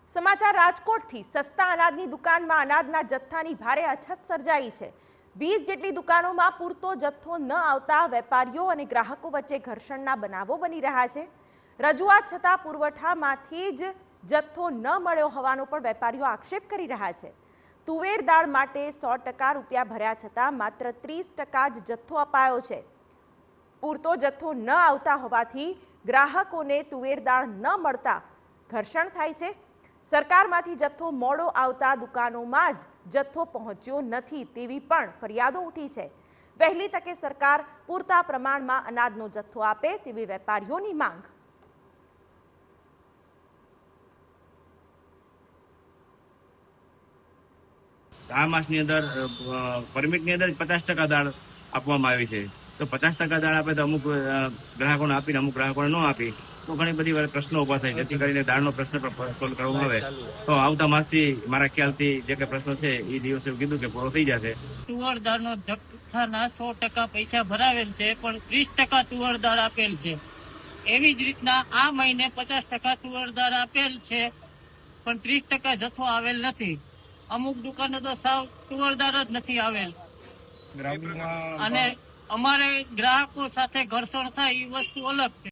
સમાચાર રાજકોટથી સસ્તા અનાજની દુકાનમાં અનાજના જથ્થાની ભારે અછત સર્જાઈ છે। 20 જેટલી દુકાનોમાં પૂરતો જથ્થો ન આવતા વેપારીઓ અને ગ્રાહકો વચ્ચે ઘર્ષણના બનાવો બની રહ્યા છે। રજૂઆત છતાં પુરવઠામાંથી જ જથ્થો ન મળ્યો હોવાનો પણ વેપારીઓ આક્ષેપ કરી રહ્યા છે। તુવેર દાળ માટે 100% રૂપિયા ભર્યા છતાં માત્ર 30% જ જથ્થો અપાયો છે। પૂરતો જથ્થો ન આવતા હોવાથી ગ્રાહકોને તુવેર દાળ ન મળતા ઘર્ષણ થાય છે। સરકારમાંથી જથ્થો મોડો આવતા દુકાનોમાં જ જથ્થો પહોંચ્યો નથી તેવી પણ ફરિયાદો ઉઠી છે। વહેલી તકે સરકાર પૂરતા પ્રમાણમાં અનાજનો જથ્થો આપે તેવી વેપારીઓની માંગ। આ માસની અંદર પરમિટની અંદર 50% દાળ આપવામાં આવી છે, તો 50% દાળ આપે તો અમુક ગ્રાહકોને આપીને અમુક ગ્રાહકોને ન આપી તો ઘણી બધી વાર પ્રશ્નો ઉભા થાય, જેથી કરીને દાળનો પ્રશ્ન સોલ્વ કરવામાં આવે તો આવતા માસથી મારા ખ્યાલથી જે કઈ પ્રશ્નો છે એ દિવસે કીધું કે પૂરો થઈ જશે। તુવર દાળનો જથ્થાના 100% પૈસા ભરાવેલ છે, પણ 30% તુવર દાળ આપેલ છે। એવી જ રીતના આ મહિને 50% તુવર દાળ આપેલ છે, પણ 30% જથ્થો આવેલ નથી। અમુક દુકાનો તો સાવ તુવર દાળ જ નથી આવેલ અને અમારે ગ્રાહકો સાથે ઘર્ષણ થાય એ વસ્તુ અલગ છે।